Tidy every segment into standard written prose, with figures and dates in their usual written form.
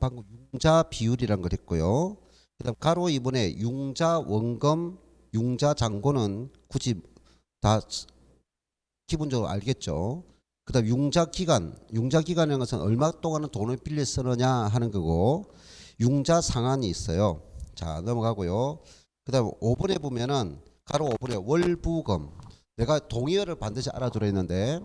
방금 융자 비율이란 걸 했고요. 그다음 가로 2번에 융자 원금, 융자 잔고는 굳이 다 기본적으로 알겠죠. 그다음 융자 기간이라는 것은 얼마 동안은 돈을 빌려 쓰느냐 하는 거고, 융자 상한이 있어요. 자, 넘어가고요. 그다음 5번에 보면은 가로 5번에 월부금. 내가 동의어를 반드시 알아두라 했는데,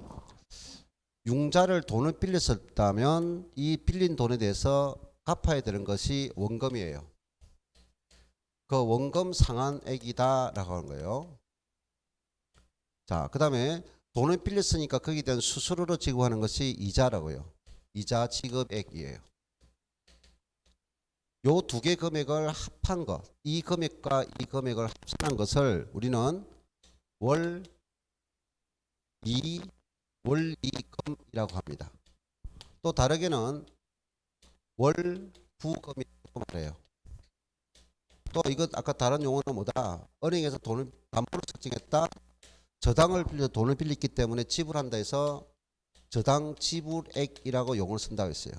융자를 돈을 빌렸었다면 이 빌린 돈에 대해서 갚아야 되는 것이 원금이에요. 그 원금 상환액이다라고 하는 거예요. 자, 그 다음에 돈을 빌렸으니까 거기에 대한 수수료로 지급하는 것이 이자라고요. 이자 지급액이에요. 요 두 개 금액을 합한 것, 이 금액과 이 금액을 합산한 것을 우리는 월이금이라고 합니다. 또 다르게는 월부금이라고 말해요. 또 이거 아까 다른 용어는 뭐다? 은행에서 돈을 담보로 설정했다. 저당을 빌려 돈을 빌렸기 때문에 지불한다 해서 저당 지불액이라고 용어를 쓴다고 했어요.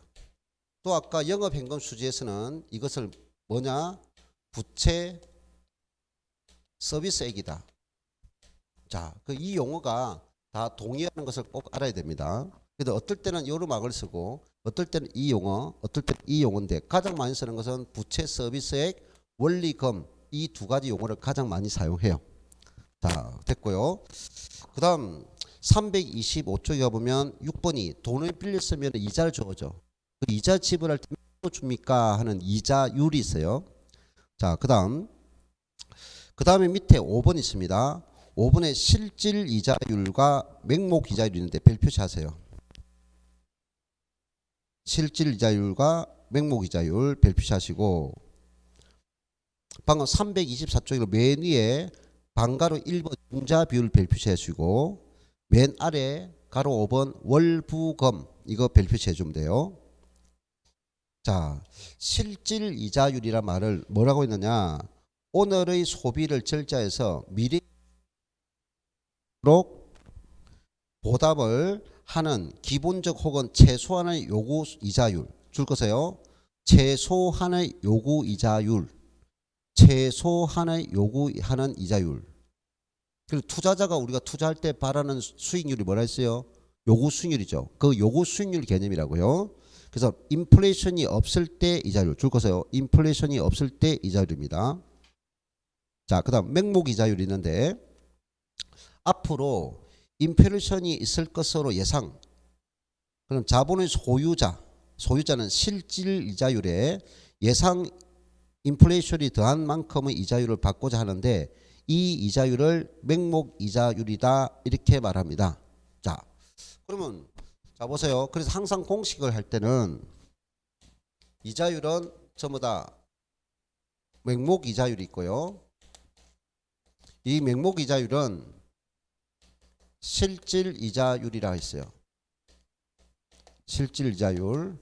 또 아까 영업현금 수지에서는 이것을 뭐냐? 부채 서비스액이다. 자, 이 용어가 다 동의하는 것을 꼭 알아야 됩니다. 그래도 어떨 때는 요로 막을 쓰고 어떨 때는 이 용어, 어떨 때는 이 용어인데 가장 많이 쓰는 것은 부채 서비스액, 원리금, 이 두 가지 용어를 가장 많이 사용해요. 자, 됐고요. 그 다음 325쪽에 가보면 6번이 돈을 빌렸으면 이자를 줘죠. 그 이자 지불할 때 몇 프로 줍니까 하는 이자율이 있어요. 자, 그 다음에 밑에 5번 있습니다. 5번에 실질 이자율과 맹목 이자율이 있는데 별 표시하세요. 실질 이자율과 맹목 이자율 별 표시하시고, 방금 324쪽에 맨 위에 방가로 1번 융자 비율 별 표시하시고, 맨 아래 가로 5번 월부금 이거 별 표시해 주면 돼요. 자, 실질 이자율이란 말을 뭐라고 했느냐? 오늘의 소비를 절자해서 미래로 보답을 하는 기본적 혹은 최소한의 요구 이자율. 줄 거세요. 최소한의 요구 이자율. 최소한의 요구하는 이자율. 그리고 투자자가 우리가 투자할 때 바라는 수익률이 뭐라 했어요? 요구 수익률이죠. 그 요구 수익률 개념이라고요. 그래서 인플레이션이 없을 때 이자율. 줄 거세요. 인플레이션이 없을 때 이자율입니다. 자, 그 다음 맹목 이자율이 있는데, 앞으로 인플레이션이 있을 것으로 예상. 그럼 자본의 소유자는 실질 이자율에 예상 인플레이션이 더한 만큼의 이자율을 받고자 하는데, 이 이자율을 맹목 이자율이다 이렇게 말합니다. 자, 그러면 자 보세요. 그래서 항상 공식을 할 때는 이자율은 전부 다 맹목 이자율이 있고요. 이 맹목 이자율은 실질 이자율이라 했어요. 실질 이자율.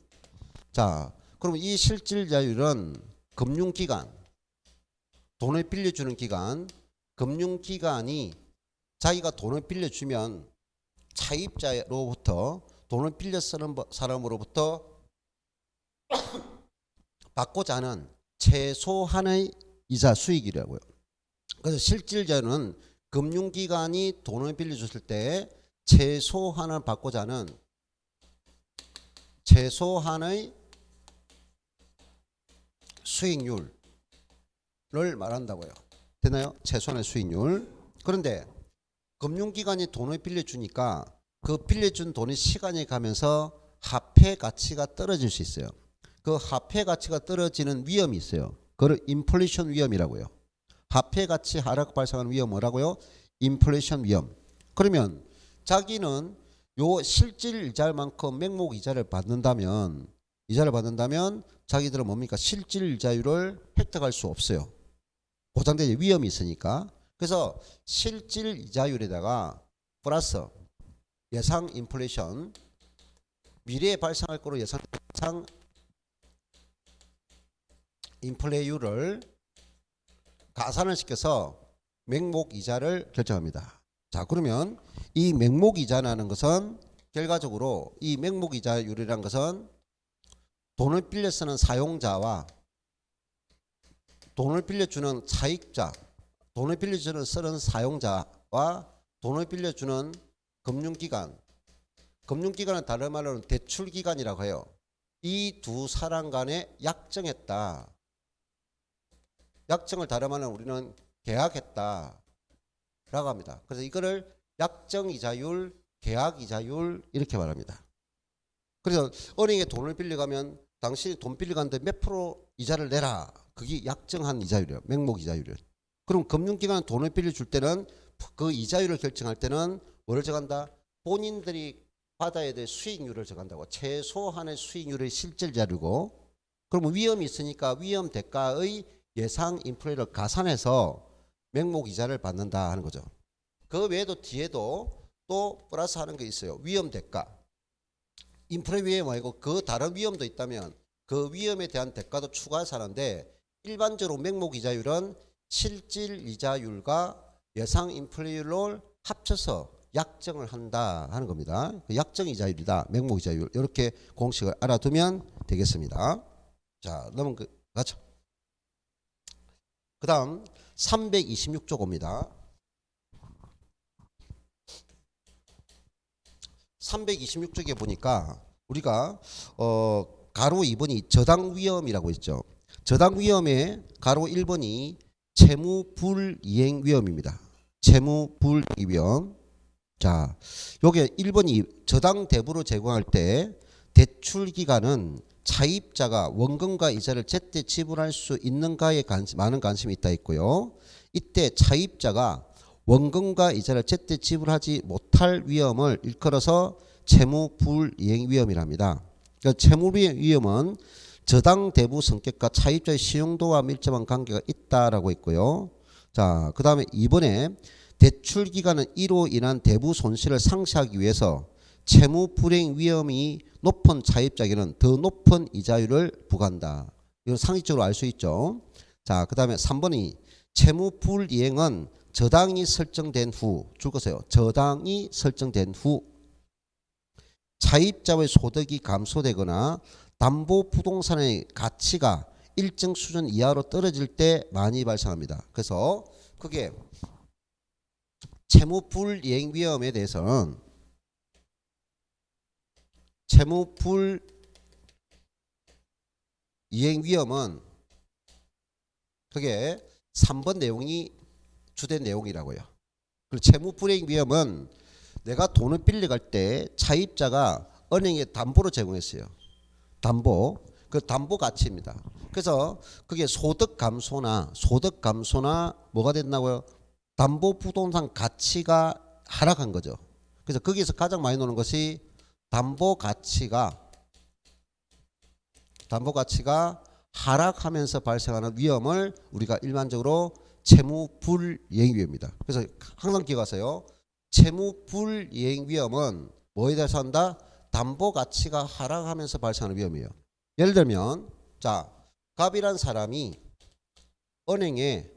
자, 그럼 이 실질 이자율은 금융기관, 돈을 빌려주는 기관, 금융기관이 자기가 돈을 빌려주면 차입자로부터 돈을 빌려 쓰는 사람으로부터 받고자 하는 최소한의 이자 수익이라고요. 그래서 실질자는 금융기관이 돈을 빌려줬을 때 최소한을 받고자 하는 최소한의 수익률을 말한다고요. 되나요? 최소한의 수익률. 그런데 금융기관이 돈을 빌려주니까 그 빌려준 돈이 시간이 가면서 화폐 가치가 떨어질 수 있어요. 그 화폐 가치가 떨어지는 위험이 있어요. 그걸 인플레이션 위험이라고요. 화폐 가치 하락 발생하는 위험 뭐라고요? 인플레이션 위험. 그러면 자기는 요 실질 이자만큼 맹목 이자를 받는다면 자기들은 뭡니까? 실질 이자율을 획득할 수 없어요. 보장된 위험이 있으니까. 그래서 실질 이자율에다가 플러스 예상 인플레이션, 미래에 발생할 거로 예상 인플레이율을 가산을 시켜서 맹목 이자를 결정합니다. 자, 그러면 이 맹목 이자라는 것은 결과적으로 이 맹목 이자율이라는 것은 돈을 빌려 쓰는 사용자와 돈을 빌려주는 차익자, 돈을 빌려주는 쓰는 사용자와 돈을 빌려주는 금융기관, 금융기관은 다른 말로는 대출기관이라고 해요. 이 두 사람 간에 약정했다. 약정을 다른 말로는 우리는 계약했다 라고 합니다. 그래서 이거를 약정이자율, 계약이자율 이렇게 말합니다. 그래서 은행에 돈을 빌려가면 당신이 돈 빌려갔는데 몇 프로 이자를 내라. 그게 약정한 이자율이에요. 명목 이자율이에요. 그럼 금융기관은 돈을 빌려줄 때는 그 이자율을 결정할 때는 뭐를 정한다? 본인들이 받아야 될 수익률을 정한다고. 최소한의 수익률의 실질 자료고, 그러면 위험이 있으니까 위험 대가의 예상 인플레를 가산해서 명목 이자를 받는다 하는 거죠. 그 외에도 뒤에도 또 플러스 하는 게 있어요. 위험 대가. 인플레 위험 말고 그 다른 위험도 있다면 그 위험에 대한 대가도 추가해서 하는데, 일반적으로 명목 이자율은 실질 이자율과 예상 인플레율을 합쳐서 약정을 한다 하는 겁니다. 약정 이자율이다. 명목 이자율. 이렇게 공식을 알아두면 되겠습니다. 자, 넘어가죠. 그 다음 326쪽 옵니다. 326쪽에 보니까 우리가 가로 2번이 저당 위험이라고 있죠. 저당 위험의 가로 1번이 채무 불이행 위험입니다. 채무 불이행 위험. 자, 요게 1번이 저당 대부를 제공할 때 대출 기간은 차입자가 원금과 이자를 제때 지불할 수 있는가에 많은 관심이 있다 있고요. 이때 차입자가 원금과 이자를 제때 지불하지 못할 위험을 일컬어서 채무 불이행 위험이랍니다. 그러니까 채무 불이행 위험은 저당 대부 성격과 차입자의 신용도와 밀접한 관계가 있다라고 있고요. 자, 그 다음에 이번에 대출 기간은 이로 인한 대부 손실을 상쇄하기 위해서 채무 불이행 위험이 높은 차입자에게는 더 높은 이자율을 부과한다. 이건 상식적으로 알 수 있죠. 자, 그 다음에 3번이 채무 불이행은 저당이 설정된 후, 줄거세요. 저당이 설정된 후 차입자의 소득이 감소되거나 담보 부동산의 가치가 일정 수준 이하로 떨어질 때 많이 발생합니다. 그래서 그게 채무 불이행 위험에 대해서는 채무 불이행 위험은 그게 3번 내용이 주된 내용이라고요. 그리고 채무 불이행 위험은 내가 돈을 빌려갈 때 차입자가 은행에 담보로 제공했어요. 담보. 그 담보 가치입니다. 그래서 그게 소득 감소나 뭐가 됐나고요? 담보 부동산 가치가 하락한 거죠. 그래서 거기서 가장 많이 노는 것이 담보 가치가 하락하면서 발생하는 위험을 우리가 일반적으로 채무 불이행 위험입니다. 그래서 항상 기억하세요. 채무 불이행 위험은 뭐에 대해서 한다? 담보 가치가 하락하면서 발생하는 위험이에요. 예를 들면 자, 갑이란 사람이 은행에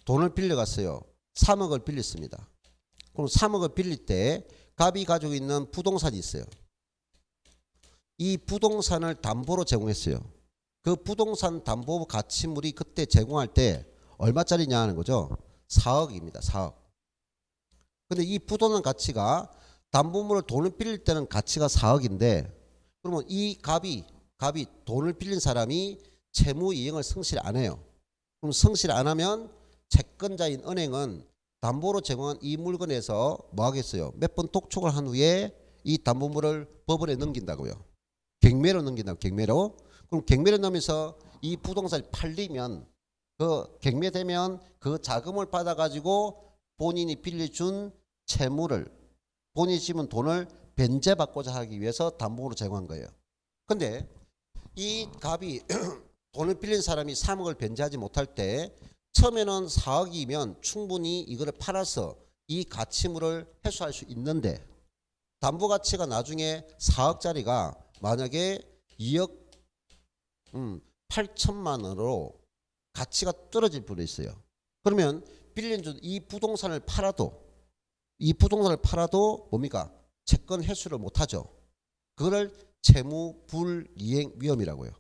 돈을 빌려갔어요. 3억을 빌렸습니다. 그럼 3억을 빌릴 때 갑이 가지고 있는 부동산이 있어요. 이 부동산을 담보로 제공했어요. 그 부동산 담보 가치물이 그때 제공할 때 얼마짜리냐 하는 거죠. 4억입니다. 4억. 근데 이 부동산 가치가 담보물을 돈을 빌릴 때는 가치가 4억인데 그러면 이 갑이 돈을 빌린 사람이 채무 이행을 성실 안 해요. 그럼 성실 안 하면 채권자인 은행은 담보로 제공한 이 물건에서 뭐 하겠어요? 몇 번 독촉을 한 후에 이 담보물을 법원에 넘긴다고요. 경매로 넘긴다고. 경매로. 그럼 경매로 넘으면서 이 부동산이 팔리면 그 경매되면 그 자금을 받아가지고 본인이 빌려준 채무를 본인이 지은 돈을 변제받고자 하기 위해서 담보로 제공한 거예요. 근데 이 갑이 돈을 빌린 사람이 3억을 변제하지 못할 때 처음에는 4억이면 충분히 이거를 팔아서 이 가치물을 회수할 수 있는데 담보 가치가 나중에 4억짜리가 만약에 2억 8천만 원으로 가치가 떨어질 뻔 있어요. 그러면 빌린 이 부동산을 팔아도 뭡니까? 채권 회수를 못하죠. 그거를 채무 불이행 위험이라고요.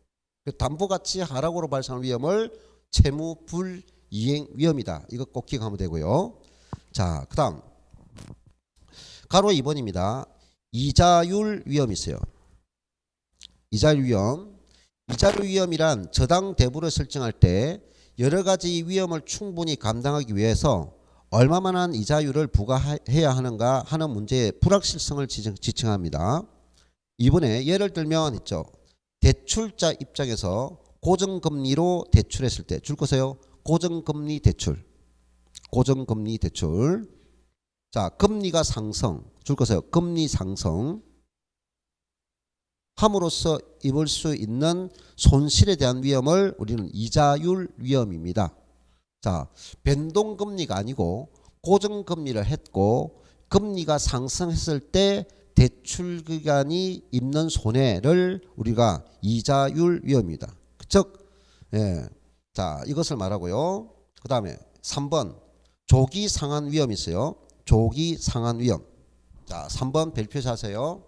담보가치 하락으로 발생하는 위험을 채무 불이행 위험이다. 이거 꼭 기억하면 되고요. 자, 그다음 가로 2번입니다. 이자율 위험이 있어요. 이자율 위험. 이자율 위험이란 저당 대부를 설정할 때 여러 가지 위험을 충분히 감당하기 위해서 얼마만한 이자율을 부과해야 하는가 하는 문제의 불확실성을 지칭합니다. 이번에 예를 들면 있죠. 대출자 입장에서 고정금리로 대출했을 때 줄 거세요. 고정금리 대출. 고정금리 대출. 자, 금리가 상승. 줄 거세요. 금리 상승. 함으로써 입을 수 있는 손실에 대한 위험을 우리는 이자율 위험입니다. 자, 변동금리가 아니고 고정금리를 했고 금리가 상승했을 때 대출기관이 입는 손해를 우리가 이자율 위험입니다. 즉, 예. 자, 이것을 말하고요. 그 다음에 3번 조기 상환 위험이 있어요. 조기 상환 위험. 자, 3번 별표시 하세요.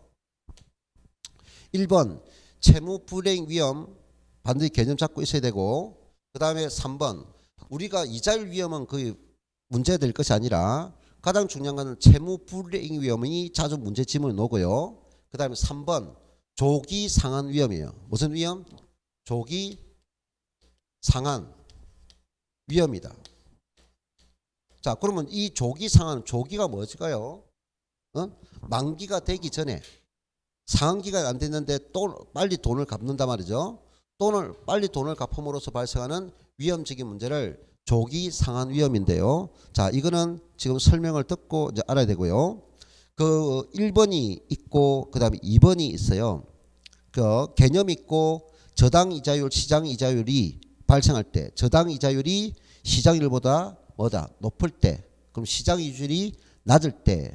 1번 채무 불이행 위험 반드시 개념 잡고 있어야 되고, 그 다음에 3번 우리가 이자율 위험은 거의 문제될 것이 아니라 가장 중요한 것은 채무 불이행 위험이 자주 문제 지문에 오고요. 그 다음에 3번 조기 상환 위험이에요. 무슨 위험? 조기 상환 위험이다. 자, 그러면 이 조기 상환, 조기가 뭐일까요? 만기가 되기 전에 상환기가 안 됐는데 또 빨리 돈을 갚는단 말이죠. 빨리 돈을 갚음으로써 발생하는 위험적인 문제를 조기 상환 위험인데요. 자, 이거는 지금 설명을 듣고 이제 알아야 되고요. 그 1번이 있고 그 다음에 2번이 있어요. 그 개념 있고 저당 이자율, 시장 이자율이 발생할 때 저당 이자율이 시장률보다 뭐다? 높을 때, 그럼 시장 이자율이 낮을 때.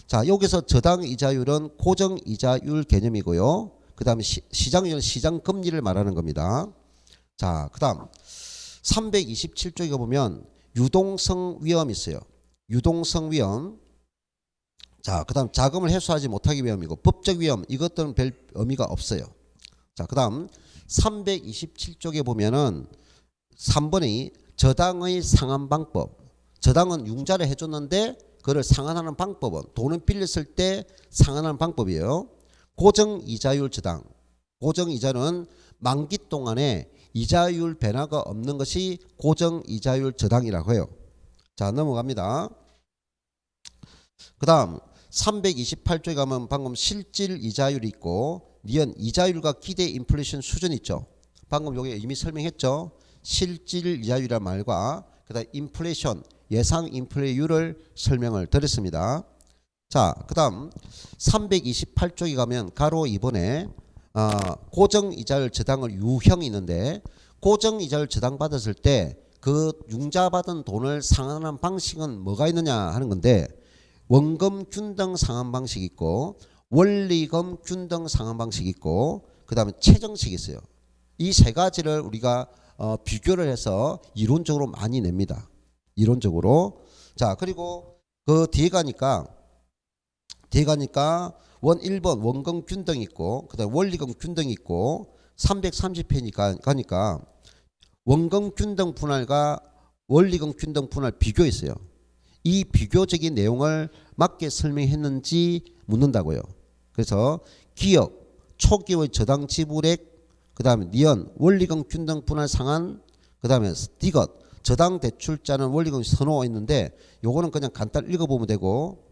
자, 여기서 저당 이자율은 고정 이자율 개념이고요. 그 다음에 시장률은 시장 금리를 말하는 겁니다. 자, 그 다음 327쪽에 보면 유동성 위험이 있어요. 유동성 위험. 자, 그 다음 자금을 회수하지 못하기 위험이고 법적 위험, 이것들은 별 의미가 없어요. 자, 그 다음 327쪽에 보면은 3번이 저당의 상환 방법. 저당은 융자를 해줬는데 그걸 상환하는 방법은 돈을 빌렸을 때 상환하는 방법이에요. 고정 이자율 저당. 고정 이자는 만기 동안에 이자율 변화가 없는 것이 고정 이자율 저당이라고 해요. 자, 넘어갑니다. 그 다음 328쪽에 가면 방금 실질 이자율이 있고 니은 이자율과 기대 인플레이션 수준 있죠. 방금 여기 이미 설명했죠. 실질 이자율이란 말과 그 다음 인플레이션 예상 인플레이율을 설명을 드렸습니다. 자, 그 다음 328쪽에 가면 가로 2번에 고정 이자율 저당을 유형이 있는데 고정 이자율 저당 받았을 때 그 융자 받은 돈을 상환하는 방식은 뭐가 있느냐 하는 건데 원금 균등 상환 방식이 있고 원리금 균등 상환 방식이 있고 그 다음에 최정식이 있어요. 이 세 가지를 우리가 비교를 해서 이론적으로 많이 냅니다. 이론적으로. 자, 그리고 그 뒤에 가니까 1번 원금 균등이 있고 그 다음에 원리금 균등이 있고 330페이지 가니까 원금 균등 분할과 원리금 균등 분할 비교 있어요. 이 비교적인 내용을 맞게 설명했는지 묻는다고요. 그래서 기억, 초기의 저당 지불액, 그 다음에 니은, 원리금 균등 분할 상한, 그 다음에 디귿, 저당 대출자는 원리금 선호가 있는데 요거는 그냥 간단히 읽어보면 되고,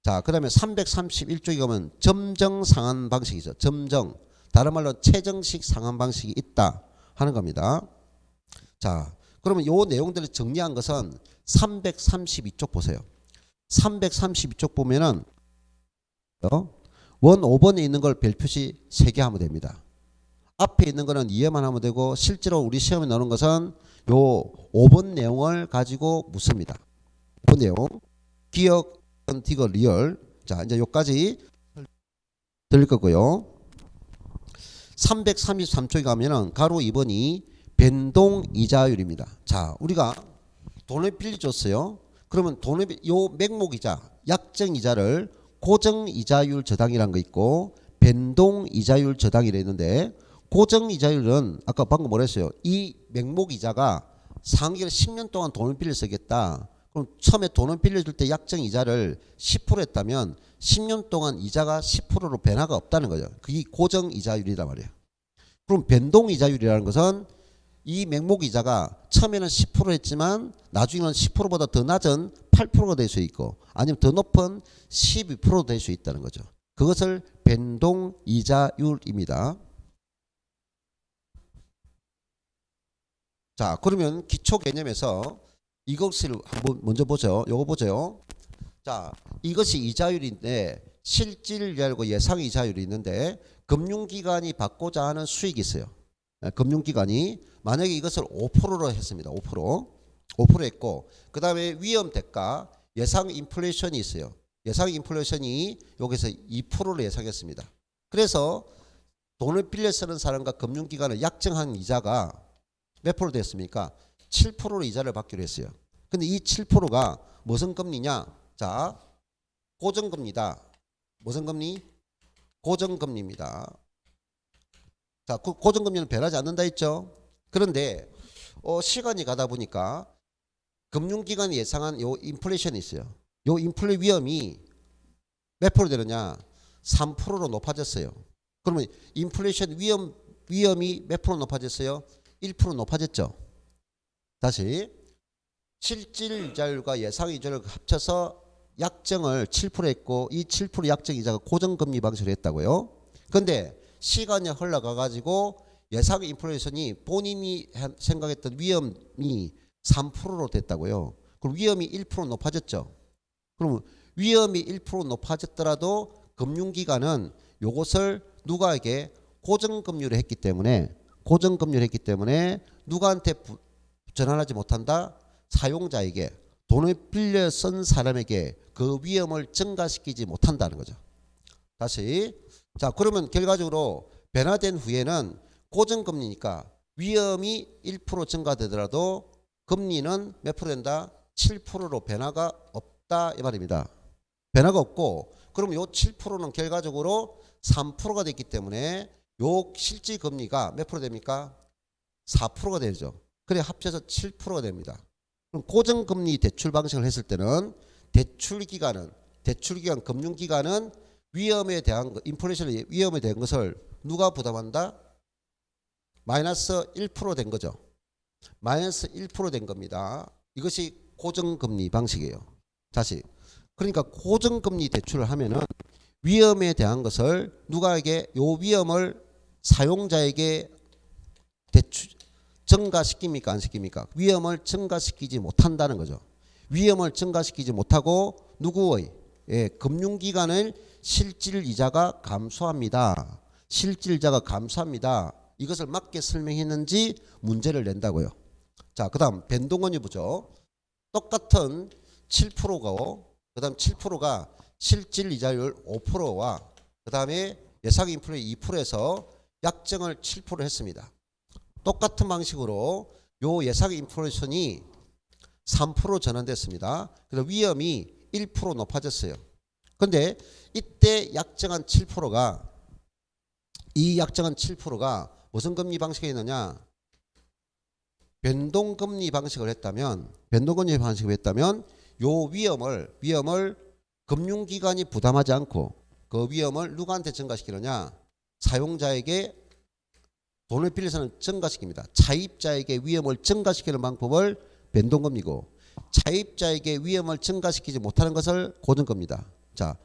자, 그 다음에 331쪽에 가면 점정 상환 방식이죠. 점정. 다른 말로 최정식 상환 방식이 있다 하는 겁니다. 자, 그러면 요 내용들을 정리한 것은 332쪽 보세요. 332쪽 보면은 원 5번에 있는 걸 별표시 3개 하면 됩니다. 앞에 있는 거는 이해만 하면 되고 실제로 우리 시험에 나오는 것은 요 5번 내용을 가지고 묻습니다. 5번 내용. 기억, 디귿, 리얼. 자, 이제 요까지 들릴 거고요. 333쪽에 가면은 가로 2번이 변동 이자율입니다. 자, 우리가 돈을 빌려줬어요. 그러면 요 명목이자 약정 이자를 고정 이자율 저당이라는 거 있고 변동 이자율 저당이라 했는데 고정 이자율은 아까 방금 뭐랬어요? 이 명목 이자가 상기를 10년 동안 돈을 빌려 쓰겠다. 그럼 처음에 돈을 빌려줄 때 약정 이자를 10% 했다면 10년 동안 이자가 10%로 변화가 없다는 거죠. 그게 고정 이자율이란 말이에요. 그럼 변동 이자율이라는 것은 이 명목 이자가 처음에는 10% 했지만 나중에는 10%보다 더 낮은 8%가 될 수 있고 아니면 더 높은 12% 될 수 있다는 거죠. 그것을 변동 이자율입니다. 자, 그러면 기초 개념에서 이것을 한번 먼저 보죠. 요거 보죠. 자, 이것이 이자율인데 실질 이자율과 예상 이자율이 있는데 금융기관이 받고자 하는 수익이 있어요. 금융기관이 만약에 이것을 5%로 했습니다. 5% 했고 그 다음에 위험 대가 예상 인플레이션이 있어요. 예상 인플레이션이 여기서 2%로 예상했습니다. 그래서 돈을 빌려 쓰는 사람과 금융기관을 약정한 이자가 몇 프로 됐습니까? 7%로 이자를 받기로 했어요. 근데 이 7%가 무슨 금리냐? 자, 고정금리다. 무슨 금리? 고정금리입니다. 자, 고정금리는 변하지 않는다 했죠? 그런데 시간이 가다 보니까 금융기관이 예상한 요 인플레이션이 있어요. 요 인플레 위험이 몇 프로 되느냐? 3%로 높아졌어요. 그러면 인플레이션 위험이 몇 프로 높아졌어요? 1% 높아졌죠. 다시 실질 이자율과 예상 이자율을 합쳐서 약정을 7% 했고 이 7% 약정 이자가 고정금리 방식으로 했다고요. 그런데 시간이 흘러가 가지고 예상 인플레이션이 본인이 생각했던 위험이 3%로 됐다고요. 그럼 위험이 1% 높아졌죠. 그럼 위험이 1% 높아졌더라도 금융기관은 요것을 누구에게 고정금리를 했기 때문에 누구한테 전환하지 못한다? 사용자에게 돈을 빌려 쓴 사람에게 그 위험을 증가시키지 못한다는 거죠. 다시 자 그러면 결과적으로 변화된 후에는 고정금리니까 위험이 1% 증가되더라도 금리는 몇 프로 된다? 7%로 변화가 없다 이 말입니다. 변화가 없고 그럼 요 7%는 결과적으로 3%가 됐기 때문에 요 실질 금리가 몇 프로 됩니까? 4%가 되죠. 그래 합쳐서 7%가 됩니다. 그럼 고정금리 대출 방식을 했을 때는 대출기관 금융기관은 위험에 대한 인플레이션의 위험에 대한 것을 누가 부담한다? 마이너스 1% 된 거죠. 마이너스 1% 된 겁니다. 이것이 고정금리 방식이에요. 다시 그러니까 고정금리 대출을 하면은 위험에 대한 것을 누가에게 요 위험을 사용자에게 대출 증가시킵니까 안 시킵니까? 위험을 증가시키지 못한다는 거죠. 위험을 증가시키지 못하고 누구의 금융기관을 실질이자가 감소합니다. 실질이자가 감소합니다. 이것을 맞게 설명했는지 문제를 낸다고요. 자, 그다음 변동원유 보죠. 똑같은 7%고 그다음 7%가 실질 이자율 5%와 그다음에 예상 인플레 2%에서 약정을 7% 했습니다. 똑같은 방식으로 요 예상 인플레이션이 3% 전환됐습니다. 그래서 위험이 1% 높아졌어요. 그런데 이때 약정한 7%가 무슨 금리 방식이 있느냐? 변동금리 방식을 했다면 요 위험을 금융기관이 부담하지 않고 그 위험을 누구한테 증가시키느냐? 사용자에게 돈을 빌려서는 증가시킵니다. 차입자에게 위험을 증가시키는 방법을 변동금리고 차입자에게 위험을 증가시키지 못하는 것을 고정금리다. 자,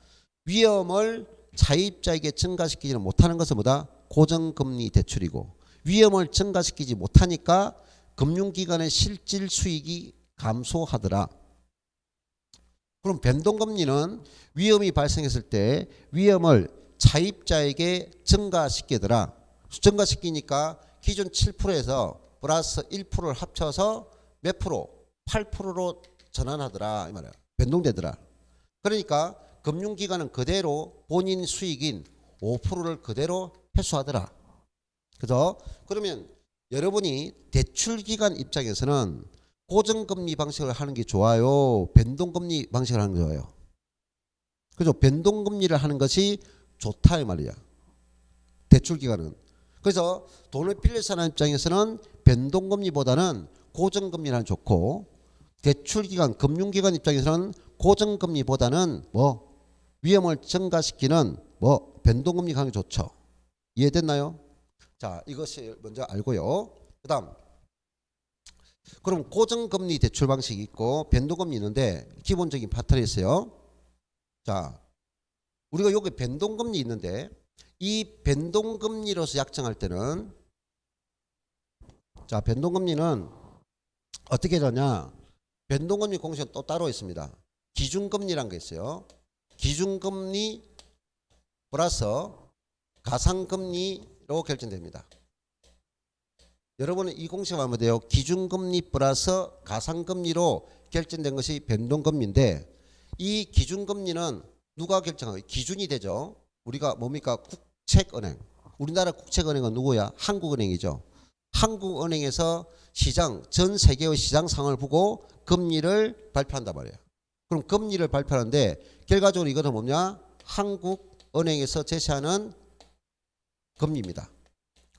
위험을 차입자에게 증가시키지 못하는 것은 뭐다? 고정금리 대출이고 위험을 증가시키지 못하니까 금융기관의 실질 수익이 감소하더라. 그럼 변동금리는 위험이 발생했을 때 위험을 차입자에게 증가시키니까 기존 7%에서 플러스 1%를 합쳐서 몇 프로? 8%로 전환하더라 이 말이야. 변동되더라. 그러니까 금융기관은 그대로 본인 수익인 5%를 그대로 회수하더라. 그죠? 그러면 여러분이 대출기관 입장에서는 고정금리 방식을 하는 게 좋아요? 변동금리 방식을 하는 게 좋아요? 그죠? 변동금리를 하는 것이 좋다 이 말이야. 대출 기간은. 그래서 돈을 빌릴 사람 입장에서는 변동금리보다는 고정금리가 좋고, 대출기관, 금융기관 입장에서는 고정금리보다는 뭐 위험을 증가시키는 뭐 변동금리가 하는 게 좋죠. 이해됐나요? 자, 이것이 먼저 알고요. 그다음, 그럼 고정금리 대출 방식이 있고 변동금리 있는데 기본적인 파트가 있어요. 자, 우리가 여기 변동금리 있는데 이 변동금리로서 약정할 때는, 자, 변동금리는 어떻게 되냐? 변동금리 공식은 또 따로 있습니다. 기준금리라는 게 있어요. 기준금리 플러스 가상금리로 결정됩니다. 여러분은 이 공식을 하면 돼요. 기준금리 플러스 가상금리로 결정된 것이 변동금리인데, 이 기준금리는 누가 결정하고 기준이 되죠. 우리가 뭡니까? 국책은행. 우리나라 국책은행은 누구야? 한국은행이죠. 한국은행에서 시장, 전 세계의 시장 상황을 보고 금리를 발표한단 말이에요. 그럼 금리를 발표하는데 결과적으로 이것은 뭐냐? 한국은행에서 제시하는 금리입니다.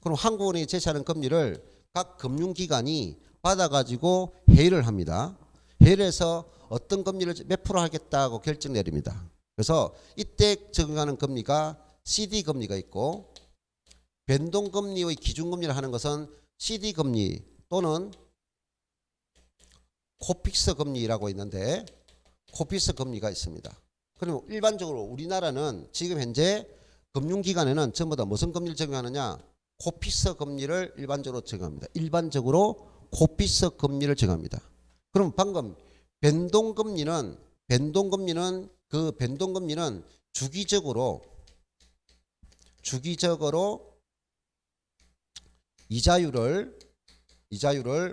그럼 한국은행이 제시하는 금리를 각 금융기관이 받아가지고 회의를 합니다. 회의를 해서 어떤 금리를 몇 프로 하겠다고 결정 내립니다. 그래서 이때 적용하는 금리가 CD금리가 있고, 변동금리의 기준금리를 하는 것은 CD금리 또는 코픽스 금리라고 있는데, 코픽스 금리가 있습니다. 그럼 일반적으로 우리나라는 지금 현재 금융기관에는 전부 다 무슨 금리를 적용하느냐? 코픽스 금리를 일반적으로 적용합니다. 일반적으로 코픽스 금리를 적용합니다. 그럼 방금 변동금리는 주기적으로 이자율을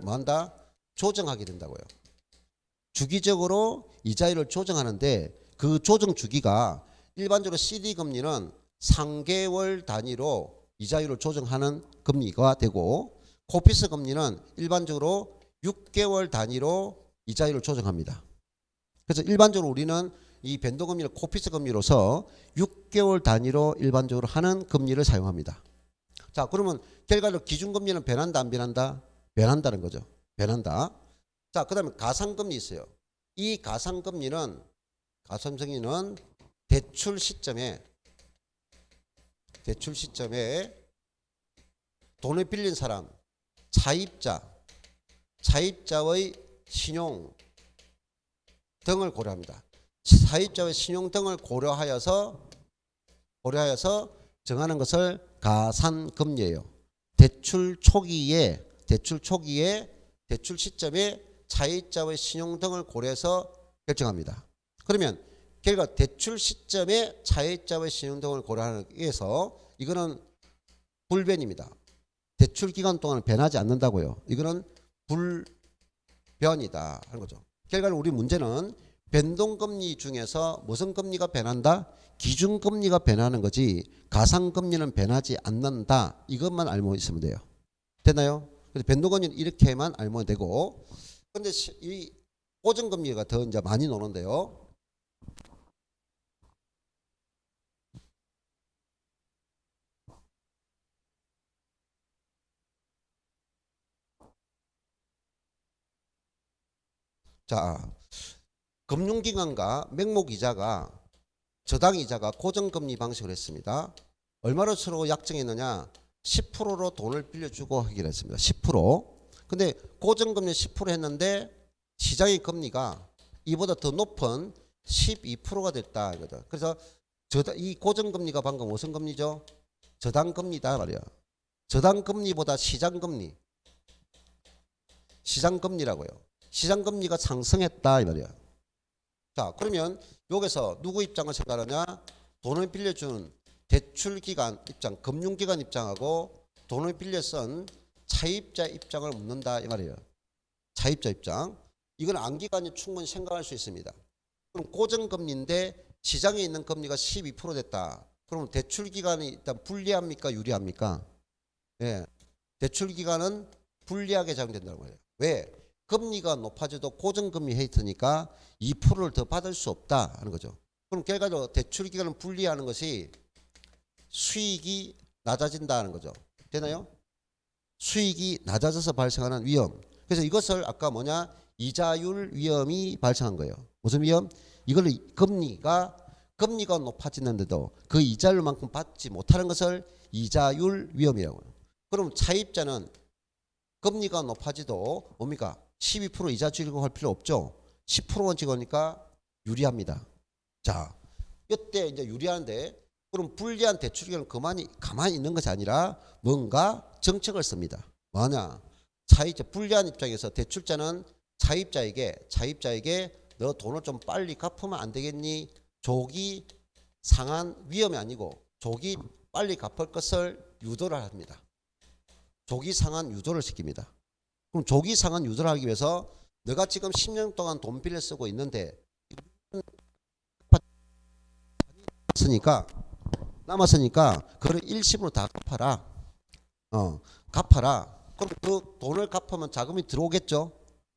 뭐한다? 조정하게 된다고요. 주기적으로 이자율을 조정하는데 그 조정 주기가 일반적으로 CD 금리는 3개월 단위로 이자율을 조정하는 금리가 되고, 코픽스 금리는 일반적으로 6개월 단위로 이자율을 조정합니다. 그래서 일반적으로 우리는 이 변동금리를 코픽스 금리로서 6개월 단위로 일반적으로 하는 금리를 사용합니다. 자, 그러면 결과적으로 기준금리는 변한다 안 변한다? 변한다는 거죠. 변한다. 자, 그 다음에 가상금리 있어요. 이 가상금리는 대출 시점에 돈을 빌린 사람, 차입자의 신용 등을 고려합니다. 차입자의 신용 등을 고려하여서 정하는 것을 가산금리예요. 대출 시점에 차입자의 신용 등을 고려해서 결정합니다. 그러면 결과 대출 시점에 차입자의 신용 등을 고려하기 위해서 이거는 불변입니다. 대출 기간 동안 변하지 않는다고요. 이거는 불변이다 하는 거죠. 결과는 우리 문제는 변동금리 중에서 무슨 금리가 변한다? 기준금리가 변하는 거지 가상금리는 변하지 않는다. 이것만 알고 있으면 돼요. 됐나요? 그래서 변동금리는 이렇게만 알면 되고, 근데 이 고정금리가 더 이제 많이 노는데요. 자, 금융기관과 명목이자가 저당이자가 고정금리 방식으로 했습니다. 얼마로 서로 약정했느냐? 10%로 돈을 빌려주고 하기로 했습니다. 10%. 근데 고정금리 10% 했는데 시장의 금리가 이보다 더 높은 12%가 됐다 이거죠. 그래서 이 고정금리가 방금 무슨 금리죠? 저당금리다 말이야. 저당금리보다 시장금리라고요. 시장금리가 상승했다 이 말이야. 자, 그러면 여기서 누구 입장을 생각하느냐? 돈을 빌려준 대출기관 입장, 금융기관 입장하고 돈을 빌려 쓴 차입자 입장을 묻는다 이 말이에요. 차입자 입장. 이건 안기관이 충분히 생각할 수 있습니다. 그럼 고정금리인데 시장에 있는 금리가 12% 됐다. 그럼 대출기관이 일단 불리합니까? 유리합니까? 예. 대출기관은 불리하게 작용된다는 거예요. 왜? 금리가 높아져도 고정금리 헤이트니까 2%를 더 받을 수 없다 하는 거죠. 그럼 결과적으로 대출기관은 불리하는 것이 수익이 낮아진다는 거죠. 되나요? 수익이 낮아져서 발생하는 위험. 그래서 이것을 아까 뭐냐? 이자율 위험이 발생한 거예요. 무슨 위험? 이걸 금리가 높아지는데도 그 이자율만큼 받지 못하는 것을 이자율 위험이라고 해요. 그럼 차입자는 금리가 높아지도 뭡니까? 12% 이자 주고 할 필요 없죠. 10%원 찍으니까 유리합니다. 자, 이때 이제 유리한데 그럼 불리한 대출 기간은 가만히 있는 것이 아니라 뭔가 정책을 씁니다. 뭐냐? 차입자 불리한 입장에서 대출자는 차입자에게 너 돈을 좀 빨리 갚으면 안 되겠니? 조기 상환 위험이 아니고 조기 빨리 갚을 것을 유도를 합니다. 조기 상환 유도를 시킵니다. 그럼 조기 상환 유도를 하기 위해서 내가 지금 10년 동안 돈 빌려 쓰고 있는데 남았으니까 그걸 일시불로 다 갚아라. 갚아라. 그럼 그 돈을 갚으면 자금이 들어오겠죠.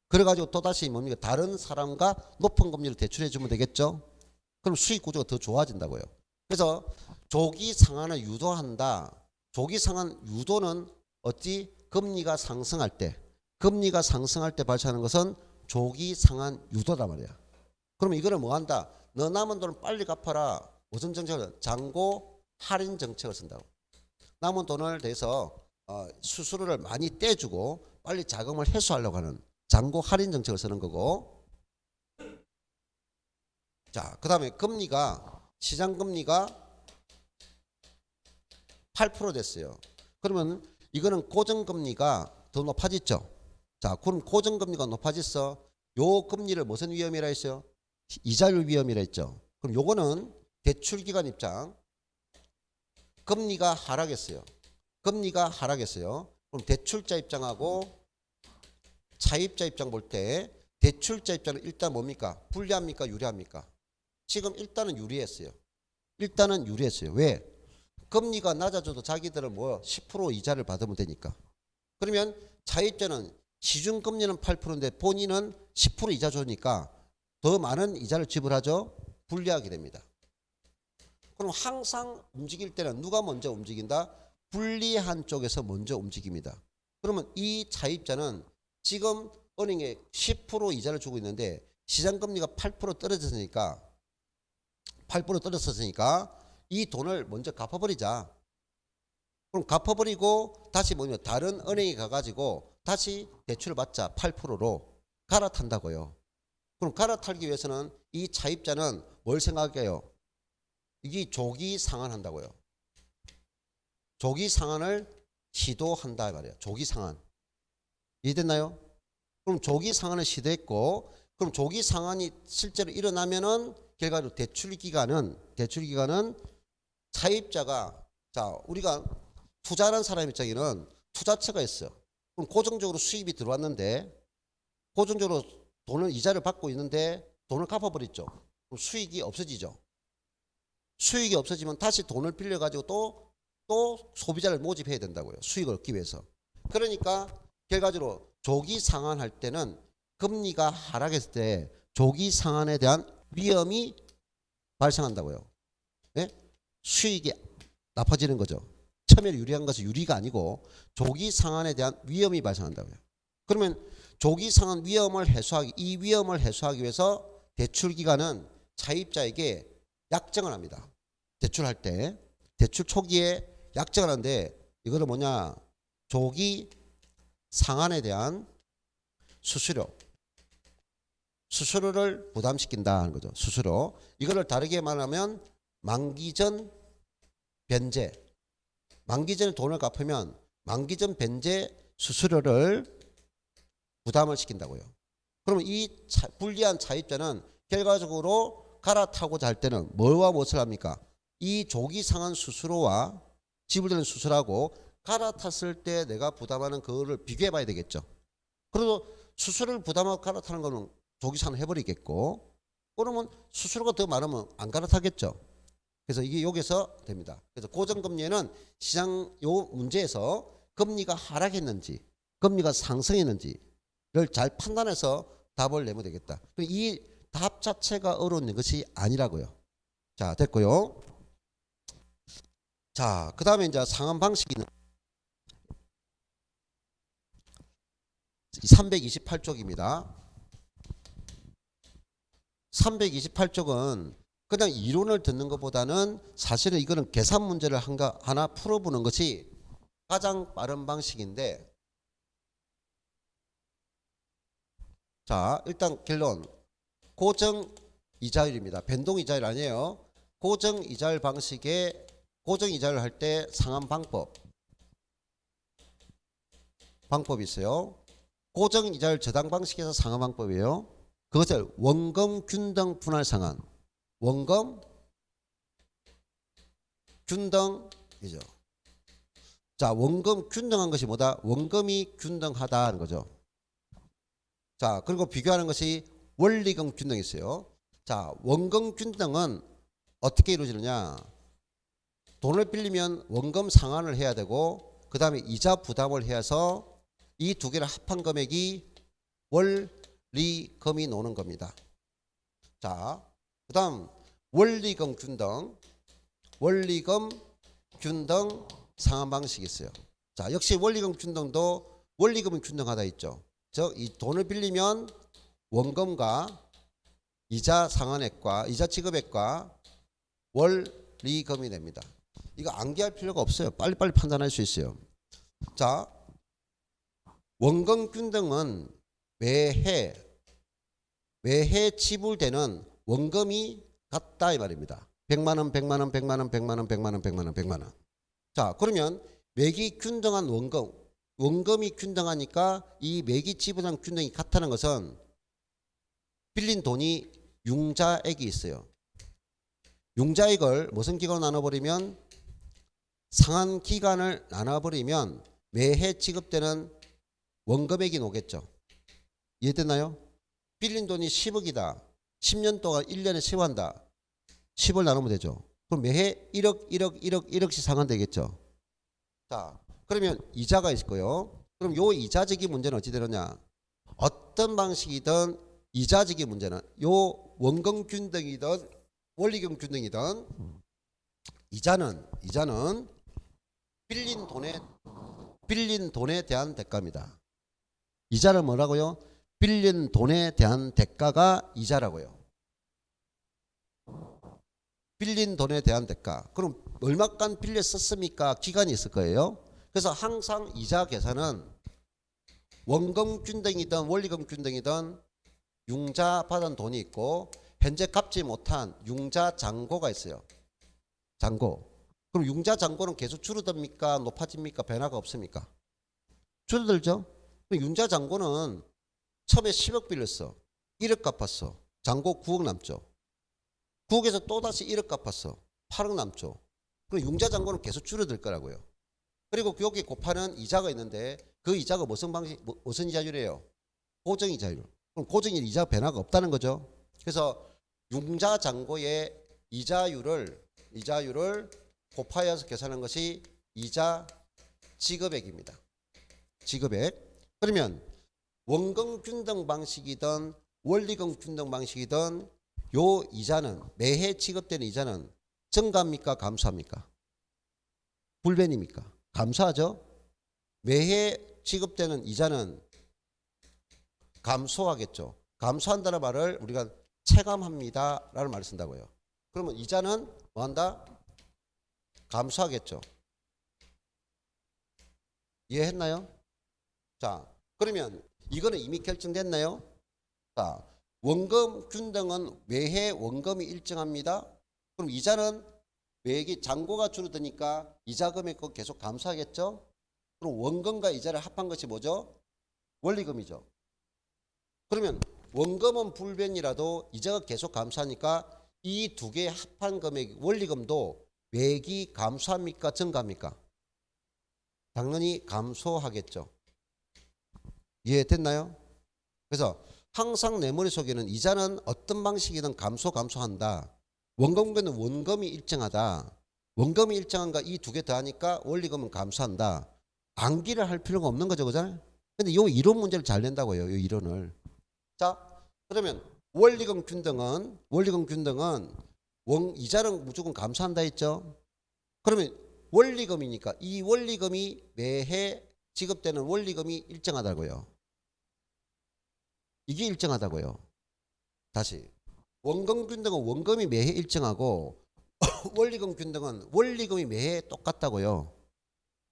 그래가지고 또다시 뭡니까? 다른 사람과 높은 금리를 대출해 주면 되겠죠. 그럼 수익 구조가 더 좋아진다고요. 그래서 조기 상환을 유도한다. 조기 상환 유도는 어찌 금리가 상승할 때 발생하는 것은 조기 상환 유도란 말이야. 그럼 이거를 뭐 한다? 너 남은 돈을 빨리 갚아라. 무슨 정책을? 잔고 할인 정책을 쓴다고. 남은 돈을 대해서 수수료를 많이 떼주고 빨리 자금을 회수하려고 하는 잔고 할인 정책을 쓰는 거고. 자, 그 다음에 시장 금리가 8% 됐어요. 그러면 이거는 고정금리가 더 높아졌죠. 자, 그럼 고정금리가 높아졌어. 요 금리를 무슨 위험이라 했어요? 이자율 위험이라 했죠. 그럼 요거는 대출기관 입장. 금리가 하락했어요. 그럼 대출자 입장하고 차입자 입장 볼 때 대출자 입장은 일단 뭡니까? 불리합니까? 유리합니까? 지금 일단은 유리했어요. 왜? 금리가 낮아져도 자기들은 10% 이자를 받으면 되니까. 그러면 차입자는 시중금리는 8%인데 본인은 10% 이자 주니까 더 많은 이자를 지불하죠. 불리하게 됩니다. 그럼 항상 움직일 때는 누가 먼저 움직인다? 불리한 쪽에서 먼저 움직입니다. 그러면 이 차입자는 지금 은행에 10% 이자를 주고 있는데 시장금리가 8% 떨어졌으니까 이 돈을 먼저 갚아버리자. 그럼 갚아버리고 다시 다른 은행에 가가지고 다시 대출을 받자. 8%로 갈아탄다고요. 그럼 갈아탈기 위해서는 이 차입자는 뭘 생각해요? 이게 조기 상환한다고요. 조기 상환을 시도한다 말이에요. 조기 상환. 이해됐나요? 그럼 조기 상환을 시도했고, 그럼 조기 상환이 실제로 일어나면은 결과적으로 대출 기간은 차입자가, 자, 우리가 투자하는 사람 입장에는 투자처가 있어요. 그럼 고정적으로 수입이 들어왔는데 고정적으로 돈을 이자를 받고 있는데 돈을 갚아버렸죠. 그럼 수익이 없어지죠. 수익이 없어지면 다시 돈을 빌려가지고 또 소비자를 모집해야 된다고요. 수익을 얻기 위해서. 그러니까 결과적으로 조기 상환할 때는 금리가 하락했을 때 조기 상환에 대한 위험이 발생한다고요. 네? 수익이 나빠지는 거죠. 처음에 유리한 것은 유리가 아니고 조기 상환에 대한 위험이 발생한다고요. 그러면 조기 상환 이 위험을 해소하기 위해서 대출 기관은 차입자에게 약정을 합니다. 대출할 때 대출 초기에 약정을 하는데 이거는 뭐냐? 조기 상환에 대한 수수료를 부담시킨다 하는 거죠. 수수료. 이거를 다르게 말하면 만기 전 변제. 만기 전에 돈을 갚으면 만기 전 변제 수수료를 부담을 시킨다고요. 그러면 이 불리한 차입자는 결과적으로 갈아타고자 할 때는 뭐와 무엇을 합니까? 이 조기 상환 수수료와 지불되는 수수료하고 갈아탔을 때 내가 부담하는 그거를 비교해 봐야 되겠죠. 그래도 수수료를 부담하고 갈아타는 거는 조기 상환을 해버리겠고, 그러면 수수료가 더 많으면 안 갈아타겠죠. 그래서 이게 여기서 됩니다. 그래서 고정금리에는 시장 요 문제에서 금리가 하락했는지 금리가 상승했는지를 잘 판단해서 답을 내면 되겠다. 이 답 자체가 어려운 것이 아니라고요. 자, 됐고요. 자, 그 다음에 이제 상환 방식이 328쪽입니다. 328쪽은 그냥 이론을 듣는 것보다는 사실은 이거는 계산 문제를 하나 풀어보는 것이 가장 빠른 방식인데, 자, 일단 결론. 고정 이자율입니다. 변동 이자율 아니에요. 고정 이자율 방식의 고정 이자율을 할 때 상환 방법이 있어요. 고정 이자율 저당 방식에서 상환 방법이에요. 그것을 원금 균등 분할 상환. 원금 균등이죠. 자, 원금 균등한 것이 뭐다? 원금이 균등하다는 거죠. 자, 그리고 비교하는 것이 원리금 균등이 있어요. 자, 원금 균등은 어떻게 이루어지느냐? 돈을 빌리면 원금 상환을 해야 되고, 그 다음에 이자 부담을 해서 이 두 개를 합한 금액이 원리금이 나오는 겁니다. 자, 그 다음 원리금 균등 상환 방식이 있어요. 자, 역시 원리금 균등도 원리금이 균등하다 있죠. 즉, 이 돈을 빌리면 원금과 이자 상환액과 이자 지급액과 원리금이 됩니다. 이거 암기할 필요가 없어요. 빨리빨리 판단할 수 있어요. 자, 원금 균등은 매해 지불되는 원금이 같다 이 말입니다. 100만 원, 100만 원, 100만 원, 100만 원, 100만 원, 100만 원, 100만 원. 자, 그러면 매기 균등한 원금이 균등하니까 이 매기 지불한 균등이 같다는 것은 빌린 돈이 융자액이 있어요. 융자액을 무슨 기간으로 나눠버리면 상환 기간을 나눠버리면 매해 지급되는 원금액이 오겠죠. 이해됐나요? 빌린 돈이 10억이다. 10년 동안 1년에 세환한다. 10을 나누면 되죠. 그럼 매해 1억씩 상환되겠죠. 자, 그러면 이자가 있을 거예요. 그럼 요 이자지기 문제는 어찌 되느냐? 어떤 방식이든 이자지기 문제는 요 원금 균등이든 원리금 균등이든 이자는 빌린 돈에 대한 대가입니다. 이자는 뭐라고요? 빌린 돈에 대한 대가가 이자라고요. 빌린 돈에 대한 대가. 그럼 얼마간 빌렸었습니까? 기간이 있을 거예요. 그래서 항상 이자 계산은 원금 균등이든 원리금 균등이든 융자 받은 돈이 있고 현재 갚지 못한 융자 잔고가 있어요. 잔고. 그럼 융자 잔고는 계속 줄어듭니까? 높아집니까? 변화가 없습니까? 줄어들죠. 융자 잔고는 처음에 10억 빌렸어. 1억 갚았어. 잔고 9억 남죠. 9억에서 또다시 1억 갚았어. 8억 남죠. 그럼 융자 잔고는 계속 줄어들 거라고요. 그리고 여기 곱하는 이자가 있는데 그 이자가 무슨 이자율이에요? 고정 이자율. 그럼 고정 이자 변화가 없다는 거죠. 그래서 융자 잔고의 이자율을 곱하여서 계산한 것이 이자 지급액입니다. 지급액. 그러면 원금 균등 방식이든 원리금 균등 방식이든 요 이자는 매해 지급되는 이자는 증가합니까? 감소합니까? 불변입니까? 감소하죠. 매해 지급되는 이자는 감소하겠죠. 감소한다는 말을 우리가 체감합니다 라는 말을 쓴다고요. 그러면 이자는 뭐한다? 감소하겠죠. 이해했나요? 자, 그러면 이거는 이미 결정됐나요? 자, 원금 균등은 매해 원금이 일정합니다. 그럼 이자는 매기 잔고가 줄어드니까 이자 금액은 계속 감소하겠죠. 그럼 원금과 이자를 합한 것이 뭐죠? 원리금이죠. 그러면 원금은 불변이라도 이자가 계속 감소하니까 이 두 개의 합한 금액 원리금도 매기 감소합니까? 증가합니까? 당연히 감소하겠죠. 이해됐나요? 그래서 항상 내 머릿속에는 이자는 어떤 방식이든 감소한다. 원금과는 원금이 일정하다. 원금이 일정한가 이 두 개 더하니까 원리금은 감소한다. 암기를 할 필요가 없는 거죠. 그잖아요. 근데 요 이론 문제를 잘 낸다고요. 요 이론을. 자, 그러면 원리금 균등은 이자는 무조건 감소한다 했죠. 그러면 원리금이니까 이 원리금이 매해 지급되는 원리금이 일정하다고요. 이게 일정하다고요. 다시 원금 균등은 원금이 매해 일정하고 원리금 균등은 원리금이 매해 똑같다고요.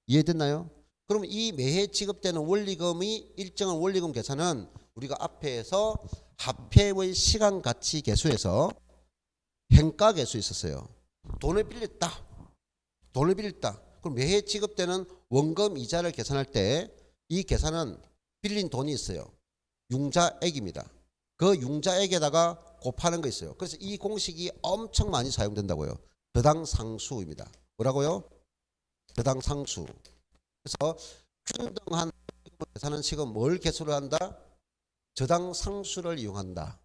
이해됐나요? 그럼 이 매해 지급되는 원리금이 일정한 원리금 계산은 우리가 앞에서 화폐의 시간 가치 계수에서 행가 계수 있었어요. 돈을 빌렸다. 돈을 빌렸다. 그럼 매해 지급되는 원금 이자를 계산할 때 이 계산은 빌린 돈이 있어요. 융자액입니다. 그 융자액에다가 곱하는 거 있어요. 그래서 이 공식이 엄청 많이 사용된다고요. 배당상수입니다. 뭐라고요? 배당상수. 그래서 균등한 계산은 지금 뭘 계수를 한다? 저당상수를 이용한다.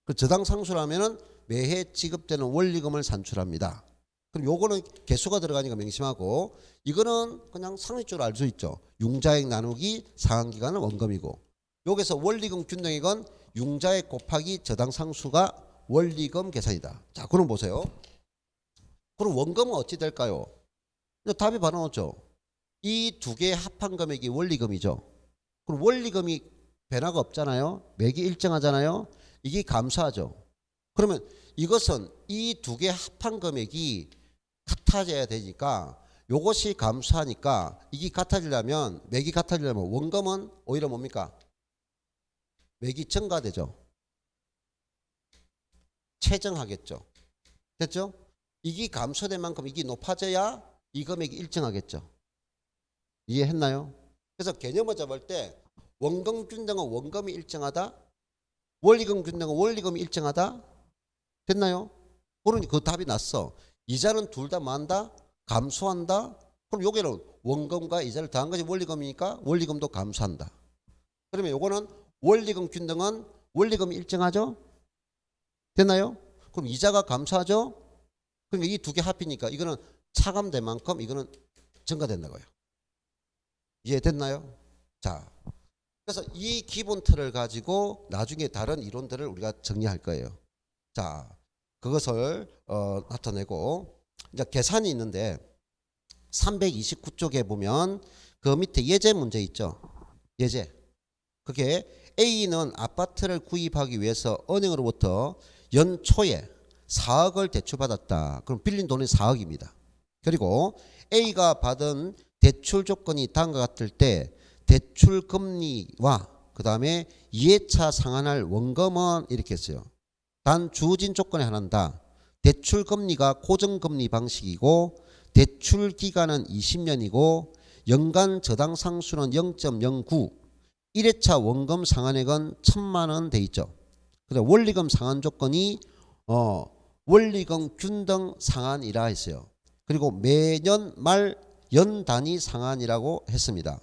그 저당상수라면은 매해 지급되는 원리금을 산출합니다. 그럼 요거는 개수가 들어가니까 명심하고 이거는 그냥 상식적으로 알 수 있죠. 융자액 나누기 상환기간은 원금이고 여기서 원리금 균등액은 융자액 곱하기 저당상수가 원리금 계산이다. 자, 그럼 보세요. 그럼 원금은 어찌 될까요? 답이 바로 나왔죠. 이 두 개의 합한 금액이 원리금이죠. 그럼 원리금이 변화가 없잖아요. 매기 일정하잖아요. 이게 감소하죠. 그러면 이것은 이 두 개 합한 금액이 같아져야 되니까 요것이 감소하니까 이게 같아지려면 매기 같아지려면 원금은 오히려 뭡니까? 매기 증가되죠. 최정하겠죠. 됐죠? 이게 감소된 만큼 이게 높아져야 이 금액이 일정하겠죠. 이해했나요? 그래서 개념을 잡을 때 원금 균등은 원금이 일정하다. 원리금 균등은 원리금이 일정하다. 됐나요? 그러니 그 답이 났어. 이자는 둘 다 많다? 감소한다? 그럼 여기는 원금과 이자를 더한 것이 원리금이니까 원리금도 감소한다. 그러면 요거는 원리금 균등은 원리금이 일정하죠? 됐나요? 그럼 이자가 감소하죠? 그러니까 이 두 개 합이니까 이거는 차감된 만큼 이거는 증가된다고요. 이해됐나요? 자, 그래서 이 기본 틀을 가지고 나중에 다른 이론들을 우리가 정리할 거예요. 자, 그것을 나타내고 이제 계산이 있는데 329쪽에 보면 그 밑에 예제 문제 있죠. 예제. 그게 A는 아파트를 구입하기 위해서 은행으로부터 연초에 4억을 대출받았다. 그럼 빌린 돈이 4억입니다. 그리고 A가 받은 대출 조건이 다음과 같을 때 대출 금리와 그 다음에 2회차 상환할 원금은 이렇게 했어요. 단 주어진 조건에 한한다. 대출 금리가 고정금리 방식이고 대출 기간은 20년이고 연간 저당 상수는 0.09 1회차 원금 상환액은 1,000만 원 돼 있죠. 그다음 원리금 상환 조건이 원리금 균등 상환이라 했어요. 그리고 매년 말 연 단위 상환이라고 했습니다.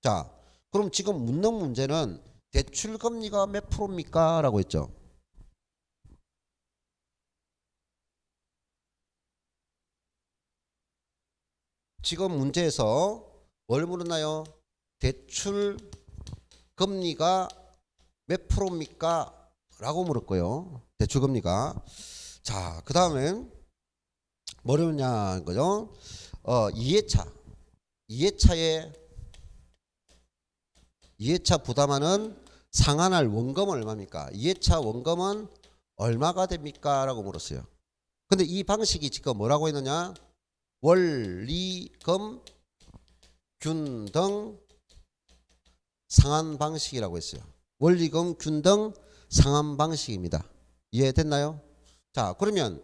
자, 그럼 지금 묻는 문제는 대출 금리가 몇 프로입니까? 라고 했죠. 지금 문제에서 뭘 물었나요? 대출 금리가 몇 프로입니까? 라고 물었고요. 대출 금리가. 자, 그 다음에 뭐냐는 거죠? 2회차 부담하는 상환할 원금은 얼마입니까? 2회차 원금은 얼마가 됩니까? 라고 물었어요. 근데 이 방식이 지금 뭐라고 했느냐? 원리금 균등 상환 방식이라고 했어요. 원리금 균등 상환 방식입니다. 이해됐나요? 자, 그러면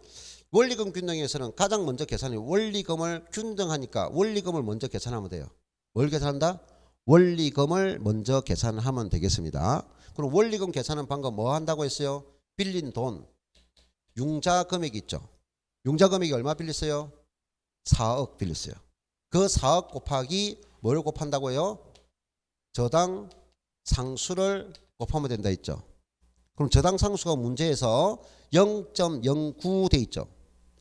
원리금 균등에서는 가장 먼저 계산이 원리금을 균등하니까 원리금을 먼저 계산하면 돼요. 뭘 계산한다? 원리금을 먼저 계산하면 되겠습니다. 그럼 원리금 계산은 방금 뭐 한다고 했어요? 빌린 돈, 융자 금액이 있죠. 융자 금액이 얼마 빌렸어요? 4억 빌렸어요. 그 4억 곱하기 뭘 곱한다고요? 저당 상수를 곱하면 된다 했죠. 그럼 저당 상수가 문제에서 0.09 돼 있죠.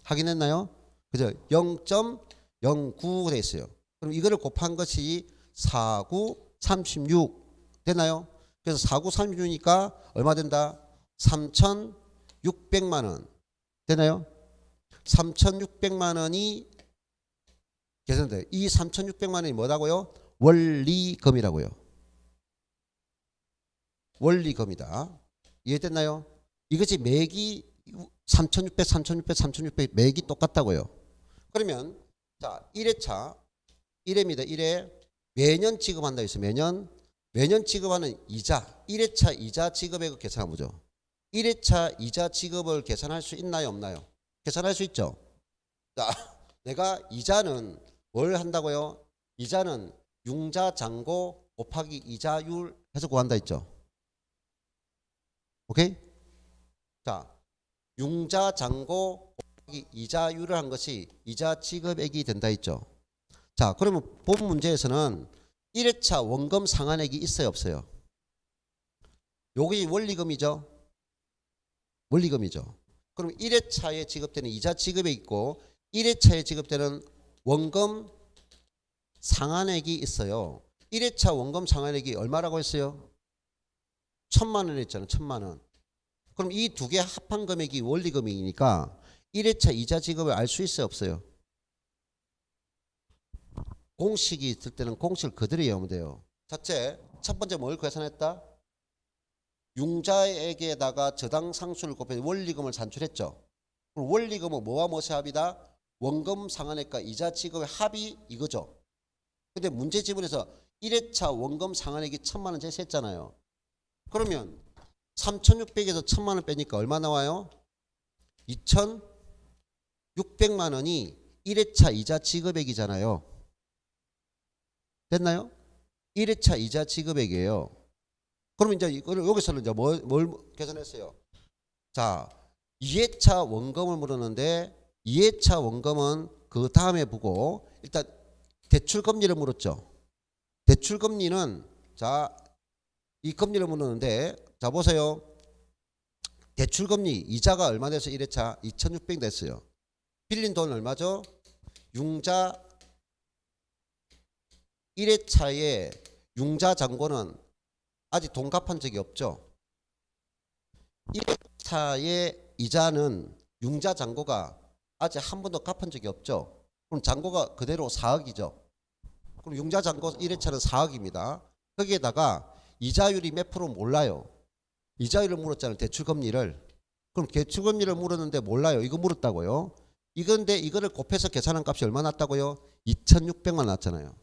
확인했나요? 그죠? 0.09 돼 있어요. 그럼 이거를 곱한 것이 4구 36 됐나요? 그래서 4구 36이니까 얼마 된다? 3,600만 원 되나요? 3,600만 원이 계산돼. 이 3,600만 원이 뭐라고요? 원리금이라고요. 원리금이다. 이해됐나요? 이것이 매기 3,600, 3,600, 3,600 매기 똑같다고요. 그러면 자 1회차 1회입니다. 1회 매년 지급한다 했어요. 매년 지급하는 이자 1회차 이자 지급액을 계산해 보죠. 1회차 이자 지급을 계산할 수 있나요? 없나요? 계산할 수 있죠. 자, 내가 이자는 뭘 한다고요? 이자는 융자 잔고 곱하기 이자율 해서 구한다 했죠. 오케이? 자, 융자 잔고 곱하기 이자율을 한 것이 이자 지급액이 된다 했죠. 자, 그러면 본 문제에서는 1회차 원금 상환액이 있어요, 없어요? 요게 원리금이죠. 원리금이죠. 그럼 1회차에 지급되는 이자 지급액이 있고 1회차에 지급되는 원금 상환액이 있어요. 1회차 원금 상환액이 얼마라고 했어요? 1,000만 원 했잖아요. 1,000만 원. 그럼 이 두 개 합한 금액이 원리금이니까 1회차 이자 지급을 알 수 있어요, 없어요? 공식이 있을 때는 공식을 그대로 외우면 돼요. 첫째, 첫 번째 뭘 계산했다? 융자액에다가 저당 상수를 곱해 원리금을 산출했죠. 그럼 원리금은 뭐와 무엇의 합이다? 원금 상환액과 이자 지급의 합이 이거죠. 근데 문제 지문에서 1회차 원금 상환액이 1,000만 원 제시했잖아요. 그러면 3,600에서 1,000만 원 빼니까 얼마 나와요? 2,600만 원이 1회차 이자 지급액이잖아요. 됐나요? 1회차 이자 지급액이에요. 그러면 이제 이거를 여기서는 이제 뭘 계산했어요? 자, 2회차 원금을 물었는데 2회차 원금은 그 다음에 보고 일단 대출금리를 물었죠. 대출금리는 자, 이 금리를 물었는데 자 보세요. 대출금리 이자가 얼마 돼서 1회차 2,600 됐어요. 빌린 돈 얼마죠? 융자 1회차에 융자 잔고는 아직 돈 갚은 적이 없죠. 1회차의 이자는 융자 잔고가 아직 한 번도 갚은 적이 없죠. 그럼 잔고가 그대로 4억이죠. 그럼 융자 잔고 1회차는 4억입니다. 거기에다가 이자율이 몇 프로 몰라요. 이자율을 물었잖아요. 대출금리를. 그럼 대출금리를 물었는데 몰라요. 이거 물었다고요. 이건데 이거를 곱해서 계산한 값이 얼마 났다고요? 2,600만 났잖아요.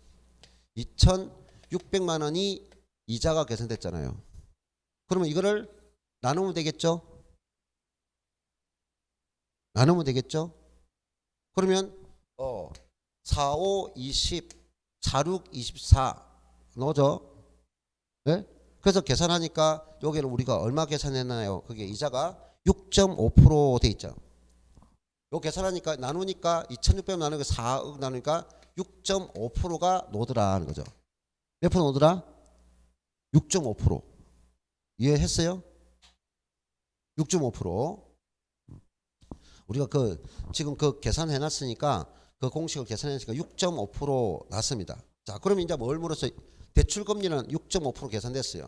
2,600만 원이 이자가 계산됐잖아요. 그러면 이거를 나누면 되겠죠? 나누면 되겠죠? 그러면 4, 5, 20, 4, 6, 24 넣어줘. 네? 그래서 계산하니까 여기를 우리가 얼마 계산했나요? 그게 이자가 6.5% 돼 있죠. 요 계산하니까 나누니까 2,600 나누니까 4억 나누니까 6.5%가 노더라 하는 거죠. 몇 프로 노더라? 6.5%. 이해했어요? 6.5%. 우리가 지금 계산해 놨으니까 그 공식을 계산했으니까 6.5% 났습니다. 자, 그러면 이제 뭘 물었어요? 대출 금리는 6.5% 계산됐어요.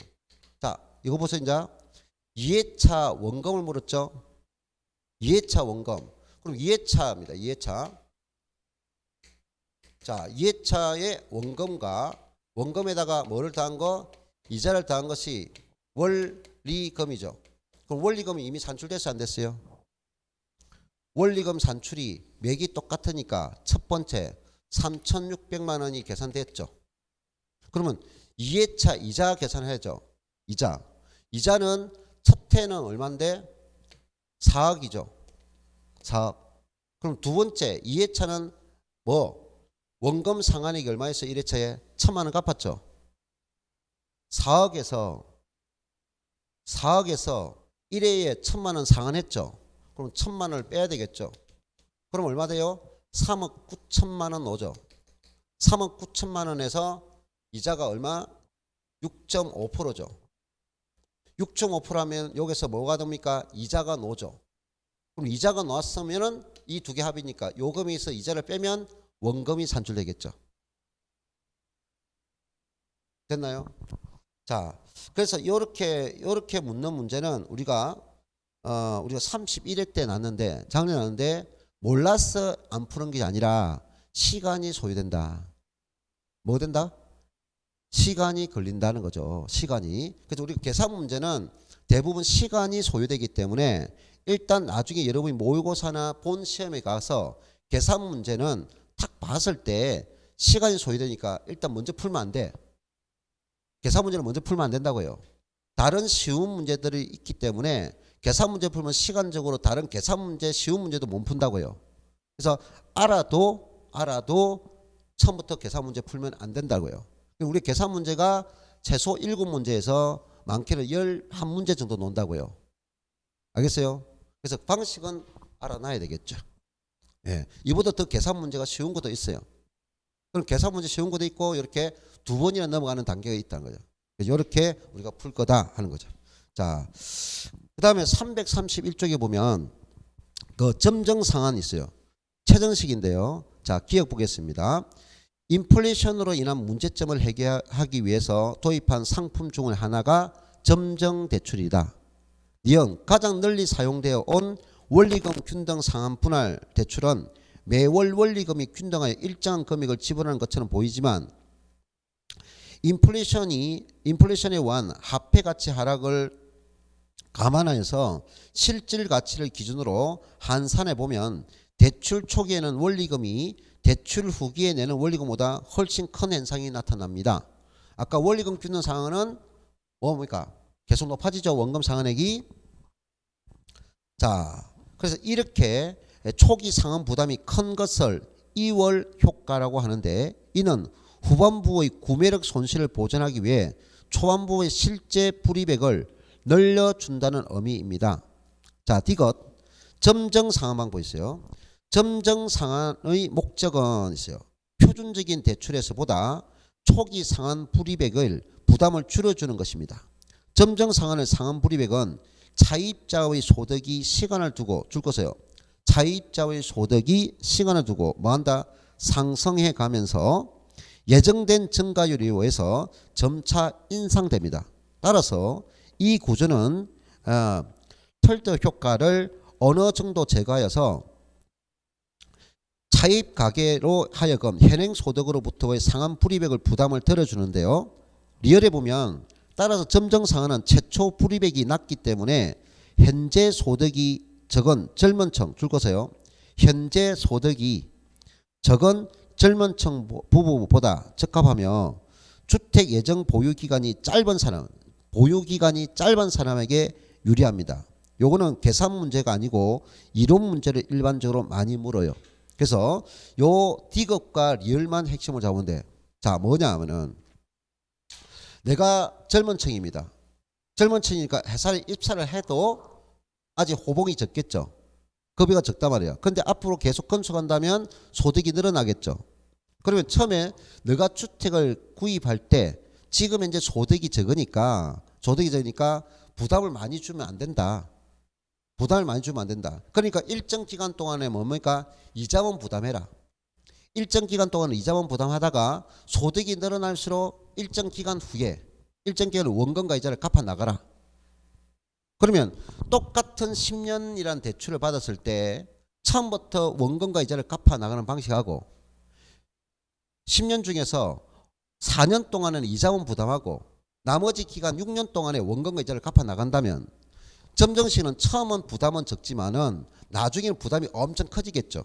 자, 이거 보세요. 이제 2회차 원금을 물었죠. 2회차 원금. 그럼 2회차입니다. 2회차. 자, 2회차의 원금에다가 뭐를 더한 거? 이자를 더한 것이 원리금이죠. 그럼 원리금이 이미 산출됐어요? 안 됐어요? 원리금 산출이 맥이 똑같으니까 첫 번째 3,600만 원이 계산됐죠. 그러면 2회차 이자 계산해야죠. 이자는 첫 해는 얼마인데? 4억이죠. 4억. 그럼 두 번째 2회차는 원금 상환액이 얼마였어요? 1회차에 1,000만 원 갚았죠. 4억에서 1회에 1,000만 원 상환했죠. 그럼 1,000만 원을 빼야 되겠죠. 그럼 얼마 돼요? 3억 9천만 원 오죠. 3억 9천만 원에서 이자가 얼마? 6.5%죠. 6.5%하면 여기서 뭐가 됩니까? 이자가 노죠. 그럼 이자가 나왔으면은 이 두 개 합이니까 요금에서 이자를 빼면 원금이 산출되겠죠. 됐나요? 자, 그래서 이렇게 묻는 문제는 우리가 31회 때 났는데 작년에 났는데 몰라서 안 푸는 게 아니라 시간이 소요된다. 뭐 된다? 시간이 걸린다는 거죠. 시간이. 그래서 우리 계산 문제는 대부분 시간이 소요되기 때문에 일단 나중에 여러분이 모의고사나 본 시험에 가서 계산 문제는 탁 봤을 때 시간이 소요되니까 일단 먼저 풀면 안 돼. 계산 문제는 먼저 풀면 안 된다고요. 다른 쉬운 문제들이 있기 때문에 계산 문제 풀면 시간적으로 다른 계산 문제, 쉬운 문제도 못 푼다고요. 그래서 알아도 처음부터 계산 문제 풀면 안 된다고요. 우리 계산 문제가 최소 7문제에서 많게는 11문제 정도 논다고요. 알겠어요? 그래서 방식은 알아놔야 되겠죠. 예. 이보다 더 계산 문제가 쉬운 것도 있어요. 그럼 계산 문제 쉬운 것도 있고 이렇게 2번이나 넘어가는 단계가 있다는 거죠. 이렇게 우리가 풀 거다 하는 거죠. 자, 그 다음에 331쪽에 보면 그 점정 상한이 있어요. 최정식인데요. 자, 기억 보겠습니다. 인플레이션으로 인한 문제점을 해결하기 위해서 도입한 상품 중 하나가 점정 대출이다. 니은 가장 널리 사용되어 온 원리금 균등 상한 분할 대출은 매월 원리금이 균등하여 일정한 금액을 지불하는 것처럼 보이지만 인플레이션에 의한 화폐 가치 하락을 감안하여서 실질 가치를 기준으로 환산해 보면 대출 초기에는 원리금이 대출 후기에 내는 원리금보다 훨씬 큰 현상이 나타납니다. 아까 원리금 균등 상한은 뭡니까? 계속 높아지죠. 원금 상환액이. 자, 그래서 이렇게 초기 상환 부담이 큰 것을 2월 효과라고 하는데 이는 후반부의 구매력 손실을 보전하기 위해 초반부의 실제 불이익을 늘려준다는 의미입니다. 자, 디귿 점정 상환 방법 있어요. 점정 상환의 목적은 있어요. 표준적인 대출에서보다 초기 상환 불이익을 부담을 줄여주는 것입니다. 점정 상환의 상환 불이익은 차입자의 소득이 시간을 두고 줄 것이요. 차입자의 소득이 시간을 두고 뭐한다? 상승해 가면서 예정된 증가율에 의해서 점차 인상됩니다. 따라서 이 구조는 털더 효과를 어느 정도 제거하여서 차입 가계로 하여금 현행 소득으로부터의 상환 불이익을 부담을 덜어주는데요. 리얼에 보면 따라서 점정 상한은 최초 불이익이 낮기 때문에 현재 소득이 적은 젊은 층 줄 것이요. 현재 소득이 적은 젊은 층 부부보다 적합하며 주택 예정 보유 기간이 짧은 사람에게 유리합니다. 요거는 계산 문제가 아니고 이론 문제를 일반적으로 많이 물어요. 그래서 요 디귿과 리얼만 핵심을 잡으면 돼. 자, 뭐냐 하면은 내가 젊은 층입니다. 젊은 층이니까 회사에 입사를 해도 아직 호봉이 적겠죠. 급여가 적단 말이야. 근데 앞으로 계속 건축한다면 소득이 늘어나겠죠. 그러면 처음에 너가 주택을 구입할 때 지금 이제 소득이 적으니까 부담을 많이 주면 안 된다. 부담을 많이 주면 안 된다. 그러니까 일정 기간 동안에 뭡니까? 이자만 부담해라. 일정 기간 동안은 이자만 부담하다가 소득이 늘어날수록 일정 기간 후에 원금과 이자를 갚아 나가라. 그러면 똑같은 10년이란 대출을 받았을 때 처음부터 원금과 이자를 갚아 나가는 방식하고 10년 중에서 4년 동안은 이자만 부담하고 나머지 기간 6년 동안에 원금과 이자를 갚아 나간다면 점정시는 처음은 부담은 적지만은 나중에는 부담이 엄청 커지겠죠.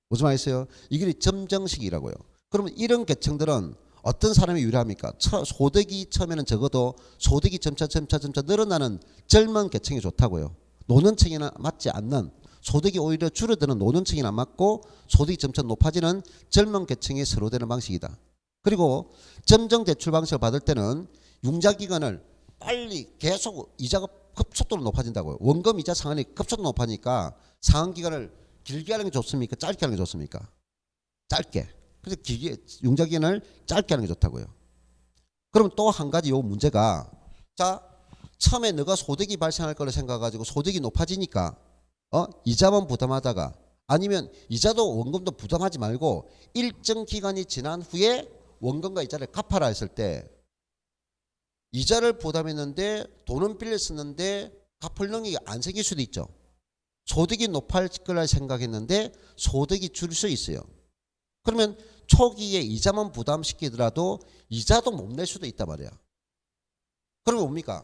무슨 말이겠어요? 이게 점정식이라고요. 그러면 이런 계층들은 어떤 사람이 유리합니까? 소득이 처음에는 적어도 소득이 점차 늘어나는 젊은 계층이 좋다고요. 노년층에는 맞지 않는 소득이 오히려 줄어드는 노년층에는 안 맞고 소득이 점차 높아지는 젊은 계층이 서로 되는 방식이다. 그리고 점정 대출 방식을 받을 때는 융자 기간을 빨리 계속 이자가 급속도로 높아진다고요. 원금 이자 상한이 급속도로 높아지니까 상한 기간을 길게 하는 게 좋습니까? 짧게 하는 게 좋습니까? 짧게. 그래서 길게 융자 기간을 짧게 하는 게 좋다고요. 그럼 또 한 가지 요 문제가 자 처음에 너가 소득이 발생할 거를 생각해가지고 소득이 높아지니까 이자만 부담하다가 아니면 이자도 원금도 부담하지 말고 일정 기간이 지난 후에 원금과 이자를 갚아라 했을 때 이자를 부담했는데 돈은 빌렸었는데 갚을 능력이 안 생길 수도 있죠. 소득이 높아질 거라 생각했는데 소득이 줄 수 있어요. 그러면 초기에 이자만 부담시키더라도 이자도 못 낼 수도 있단 말이야. 그러면 뭡니까?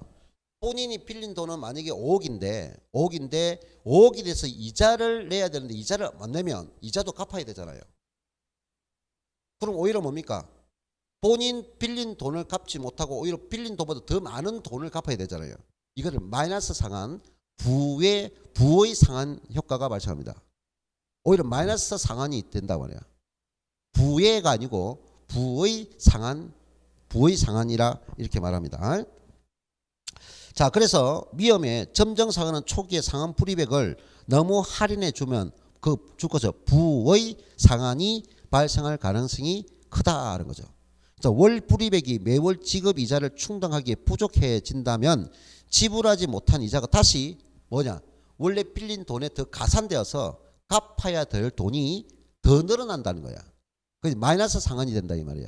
본인이 빌린 돈은 만약에 5억인데 5억이 돼서 이자를 내야 되는데 이자를 안 내면 이자도 갚아야 되잖아요. 그럼 오히려 뭡니까? 본인 빌린 돈을 갚지 못하고 오히려 빌린 돈보다 더 많은 돈을 갚아야 되잖아요. 이거를 마이너스 상한 부의 상한 효과가 발생합니다. 오히려 마이너스 상한이 된다고 말이야. 부의가 아니고 부의 상한이라 이렇게 말합니다. 자, 그래서 위험의 점정 상한은 초기에 상한 불이백을 너무 할인해 주면 줄거죠. 부의 상한이 발생할 가능성이 크다는 거죠. 월 불이백이 매월 지급 이자를 충당하기에 부족해진다면 지불하지 못한 이자가 다시 뭐냐? 원래 빌린 돈에 더 가산되어서 갚아야 될 돈이 더 늘어난다는 거야. 그래서 마이너스 상한이 된다 이 말이야.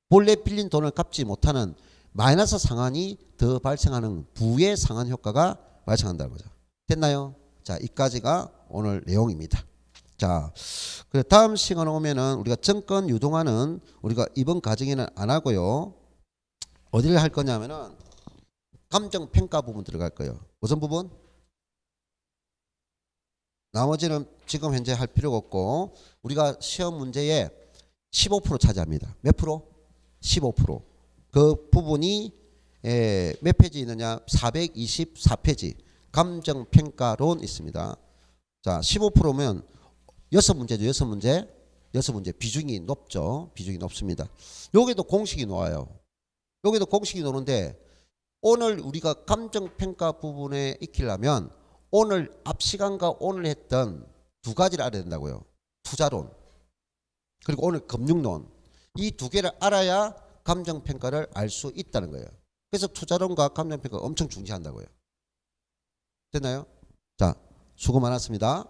원래 빌린 돈을 갚지 못하는 마이너스 상한이 더 발생하는 부의 상한 효과가 발생한다는 거죠. 됐나요? 자, 이까지가 오늘 내용입니다. 자, 그래 다음 시간에 오면은 우리가 증권 유동화는 우리가 이번 과정에는 안 하고요. 어디를 할 거냐면은 감정 평가 부분 들어갈 거예요. 무슨 부분? 나머지는 지금 현재 할 필요가 없고 우리가 시험 문제에 15% 차지합니다. 몇 프로? 15%. 그 부분이 몇 페이지 있느냐? 424페이지. 감정평가론 있습니다. 자, 15%면 6문제죠. 6문제. 비중이 높죠. 비중이 높습니다. 여기도 공식이 나와요. 여기도 공식이 나오는데 오늘 우리가 감정평가 부분에 익히려면 오늘 앞 시간과 오늘 했던 두 가지를 알아야 된다고요. 투자론 그리고 오늘 금융론 이 두 개를 알아야 감정평가를 알 수 있다는 거예요. 그래서 투자론과 감정평가 엄청 중시한다고요. 됐나요? 자, 수고 많았습니다.